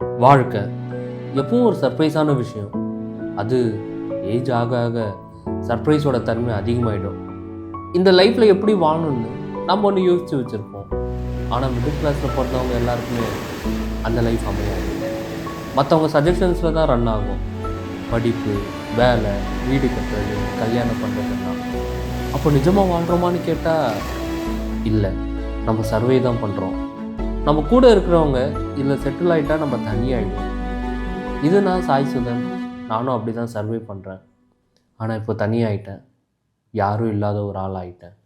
வாழ்க்கை எப்பவும் ஒரு சர்ப்ரைஸான விஷயம். அது ஏஜ் ஆக ஆக சர்ப்ரைஸோட தன்மை அதிகமாகிடும். இந்த லைஃப்பில் எப்படி வாழணும்னு நம்ம ஒன்று யோசித்து வச்சுருப்போம். ஆனால் மிடில் கிளாஸில் பிறந்தவங்க எல்லாருக்குமே அந்த லைஃப் அமையாது. மற்றவங்க சஜஷன்ஸில் தான் ரன் ஆகும். படிப்பு, வேலை, வீடு கட்டுறது, கல்யாணம் பண்ணுறதுலாம். அப்போ நிஜமாக வாழ்கிறோமான்னு கேட்டால் இல்லை, நம்ம சர்வே தான் பண்ணுறோம். நம்ம கூட இருக்கிறவங்க இல்லை செட்டில் ஆகிட்டா நம்ம தனியாகிடும். இது நான் சாய் சுதன், நானும் அப்படி தான் சர்வே பண்ணுறேன். ஆனால் இப்போ தனியாகிட்டேன், யாரும் இல்லாத ஒரு ஆள் ஆகிட்டேன்.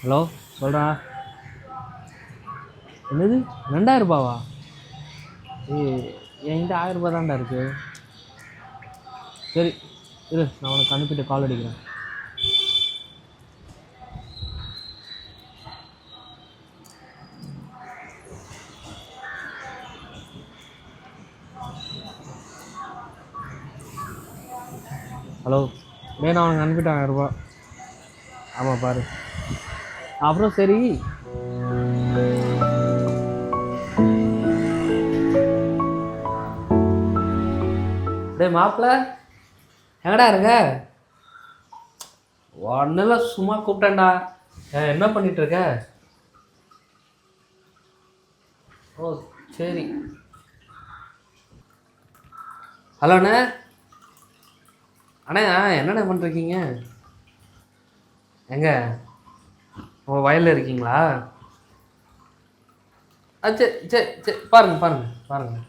ஹலோ, சொல்கிறா. என்னது 2000 ரூபாவா? என்கிட்ட 1000 ரூபா தான்டா இருக்குது. சரி இரு, நான் உனக்கு அனுப்பிட்டு கால் அடிக்கிறேன். ஹலோ, நான் உனக்கு அனுப்பிட்டேன் 1000 ரூபா. ஆமாம் பாரு. அப்புறம் சரி, டே மாப்பிள்ள, எங்கடா இருக்க? ஒன்றும் சும்மா கூப்பிட்டேன்டா. என்ன பண்ணிகிட்ருக்க? ஓ சரி. ஹலோ அண்ணே. அண்ணே என்னண்ணே பண்ணிருக்கீங்க? எங்கே? ஓ வயலில் இருக்கீங்களா? சரி சரி சரி, பாருங்கள் பாருங்கள் பாருங்கள்.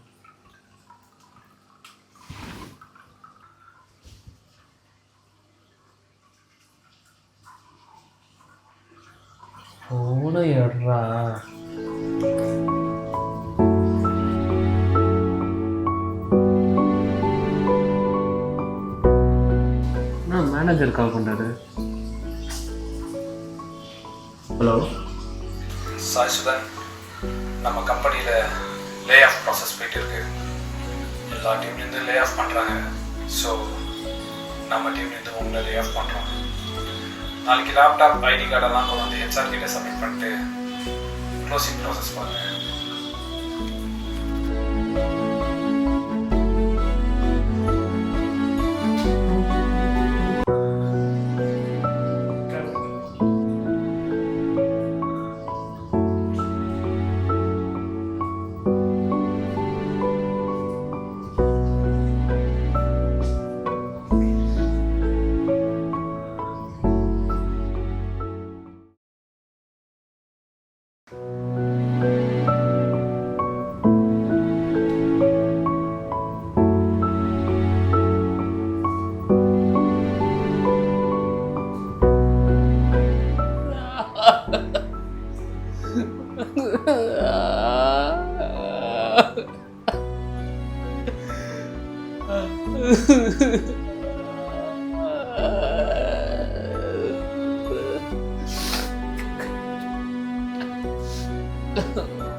ஃபோனை எடுறா. நான் மேனேஜர் கால் பண்ணுறாரு. ஹலோ சாய் சுதன், நம்ம கம்பெனியில் லே ஆஃப் ப்ராசஸ் போயிட்டு இருக்கு. எல்லா டீம்லேருந்து லே ஆஃப் பண்ணுறாங்க. ஸோ நம்ம டீம்லேருந்து உங்களை லே ஆஃப் பண்ணுறோம். நாளைக்கு லேப்டாப், ஐடி கார்டெல்லாம் கொண்டு வந்து ஹெச்ஆர் கிட்ட சப்மிட் பண்ணிட்டு க்ளோசிங் ப்ராசஸ் பாருங்கள்.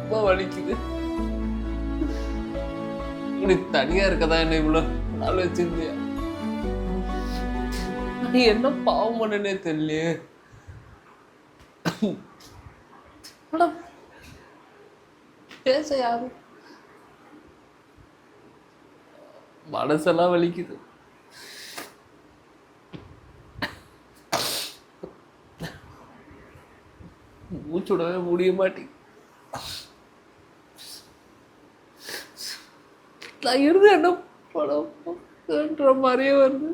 ரொம்ப வலிக்குது. உனக்கு தனியா இருக்கதான் என்ன இவ்வளோ நாள் வச்சிருந்தியா? நீ என்ன பாவம் பண்ணனே தெரியலையே. பேச யாரும், மனசெல்லாம் வலிக்குது. மூச்சுடவே முடிய மாட்டேங்குது. நான் இருந்து என்ன படம் மாதிரியே வருது.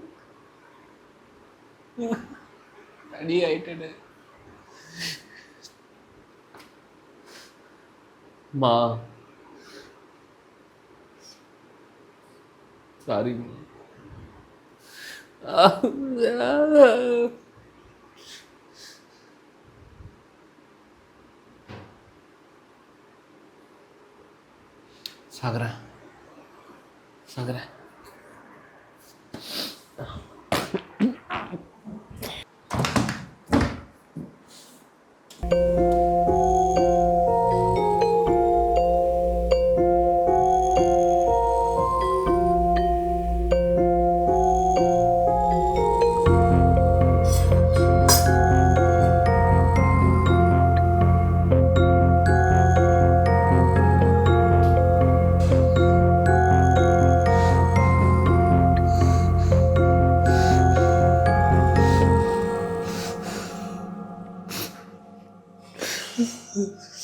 அடி ஆயிட்டேனே. மா சாரி. சாகுறேன் சாகுறேன்.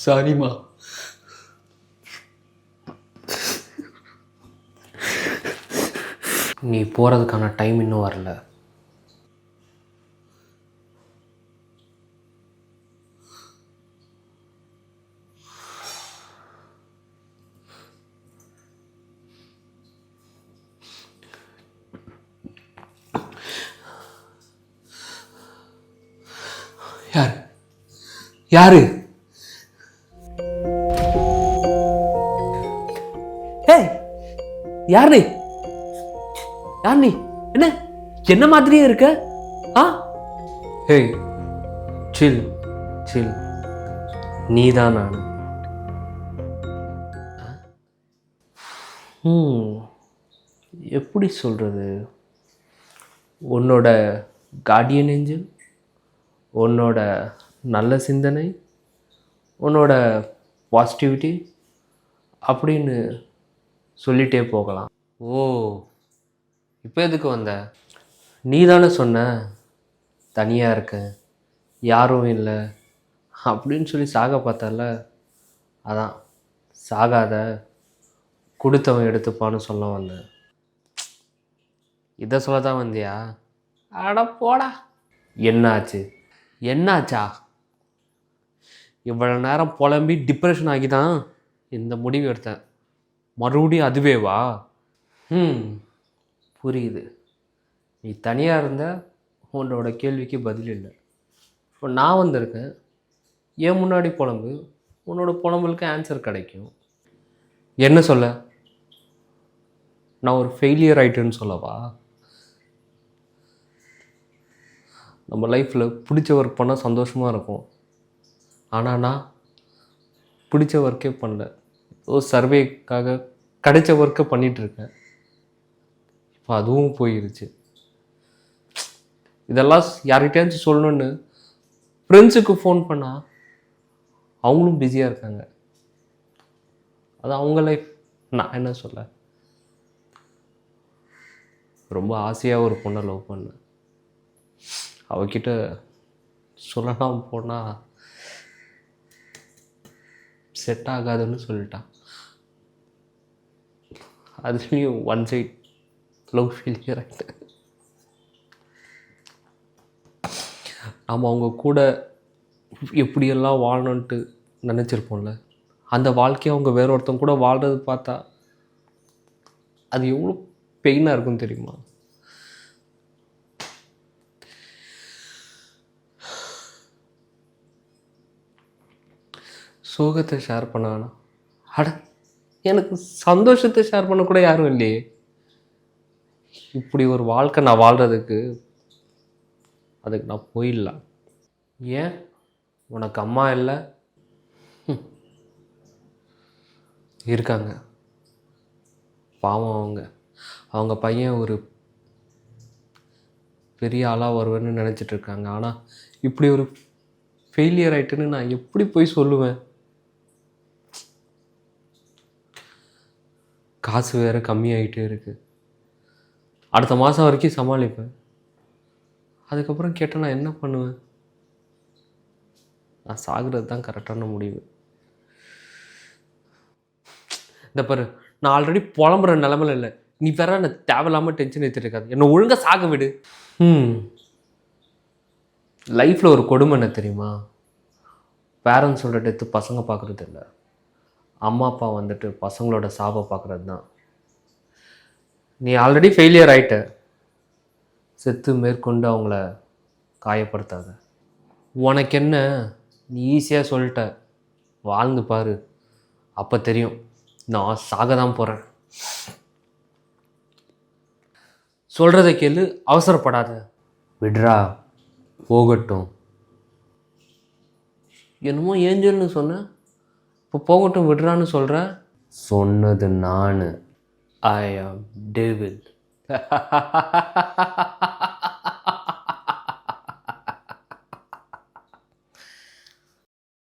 சாரிம்மா. நீ போகிறதுக்கான டைம் இன்னும் வரல. யாரு யாரு? ஏய், யார் நீ? யார் நீ? என்ன என்ன மாதிரியே இருக்க? ஆ ஹேய், சில் சில். நீதான் நான். எப்படி சொல்கிறது? உன்னோட கார்டியன் ஏஞ்சல், உன்னோட நல்ல சிந்தனை, உன்னோட பாசிட்டிவிட்டி அப்படின்னு சொல்லிகிட்டே போகலாம். ஓ, இப்போ எதுக்கு வந்த? நீ தானே சொன்ன தனியாக இருக்கேன், யாரும் இல்லை அப்படின்னு சொல்லி சாக பார்த்தல. அதான் சாகாத, கொடுத்தவன் எடுத்துப்பான்னு சொல்ல வந்தேன். இதை சொல்ல தான் வந்தியா? அட போடா. என்னாச்சு? என்னாச்சா? இவ்வளோ நேரம் புலம்பி டிப்ரெஷன் ஆகி தான் இந்த முடிவு எடுத்தேன். மறுபடியும் அதுவேவா? புரியுது. நீ தனியாக இருந்த உன்னோட கேள்விக்கு பதில் இல்லை. இப்போ நான் வந்திருக்கேன், ஏன் முன்னாடி புலம்பு, உன்னோட புலம்பலுக்கு ஆன்சர் கிடைக்கும். என்ன சொல்ல? நான் ஒரு ஃபெயிலியர் ஆகிட்டேன்னு சொல்லவா? நம்ம லைஃப்பில் பிடிச்ச ஒர்க் பண்ணால் சந்தோஷமாக இருக்கும். ஆனால் நான் பிடிச்ச ஒர்க்கே பண்ணல, ஏதோ சர்வேக்காக கிடைச்ச ஒர்க்கை பண்ணிகிட்ருக்கேன். இப்போ அதுவும் போயிருச்சு. இதெல்லாம் யார்கிட்டயாச்சும் சொல்லணுன்னு ஃப்ரெண்ட்ஸுக்கு ஃபோன் பண்ணால் அவங்களும் பிஸியாக இருக்காங்க. அது அவங்க லைஃப், நான் என்ன சொல்ல. ரொம்ப ஆசையாக ஒரு பொண்ணை லவ் பண்ணேன். அவகிட்ட சொல்லலாம் போனால் செட் ஆகாதுன்னு சொல்லிட்டான். அதுலேயும் ஒன் சைட் லவ் ஃபெயிலியர் ஆகிட்டேன். நாம் அவங்க கூட எப்படியெல்லாம் வாழணுன்ட்டு நினச்சிருப்போம்ல, அந்த வாழ்க்கையை அவங்க வேற ஒருத்தவங்க கூட வாழ்கிறது பார்த்தா அது எவ்வளோ பெயினாக இருக்கும் தெரியுமா? சோகத்தை ஷேர் பண்ணானா, அட எனக்கு சந்தோஷத்தை ஷேர் பண்ண கூட யாரும் இல்லையே. இப்படி ஒரு வாழ்க்கை நான் வாழ்கிறதுக்கு அதுக்கு நான் போயிடலாம். ஏன் உனக்கு அம்மா இல்லை? இருக்காங்க, பாவம். அவங்க பையன் ஒரு பெரிய ஆளாக வருவேன்னு நினச்சிட்டு இருக்காங்க. ஆனால் இப்படி ஒரு ஃபெயிலியர் ஆகிட்டுன்னு நான் எப்படி போய் சொல்லுவேன்? காசு வேறு கம்மியாகிட்டே இருக்குது. அடுத்த மாதம் வரைக்கும் சமாளிப்பேன். அதுக்கப்புறம் கேட்டால் நான் என்ன பண்ணுவேன்? நான் சாகுறது தான் கரெக்டான முடிவு. இந்த பாரு, நான் ஆல்ரெடி புலம்புற நிலமையில இல்லை. நீ வேற என்ன தேவையில்லாமல் டென்ஷன் எடுத்துட்டு இருக்காது. என்னை ஒழுங்காக சாக விடு. லைஃப்பில் ஒரு கொடுமை என்ன தெரியுமா? பேரண்ட்ஸோட டெத்து பசங்க பார்க்குறது இல்லை, அம்மா அப்பா வந்துட்டு பசங்களோட சாபை பார்க்குறது தான். நீ ஆல்ரெடி ஃபெயிலியர் ஆகிட்ட, செத்து மேற்கொண்டு அவங்கள காயப்படுத்தாத. உனக்கு என்ன, நீ ஈஸியாக சொல்லிட்ட, வாழ்ந்து பாரு, அப்போ தெரியும். நான் சாக தான் போகிறேன். சொல்கிறத கேளு, அவசரப்படாத, விட்றா போகட்டும். என்னமோ ஏஞ்சல்னு சொன்ன, இப்போ போகட்டும் விடுறான்னு சொல்கிற. சொன்னது நான், ஐ ஆம் டேவில்.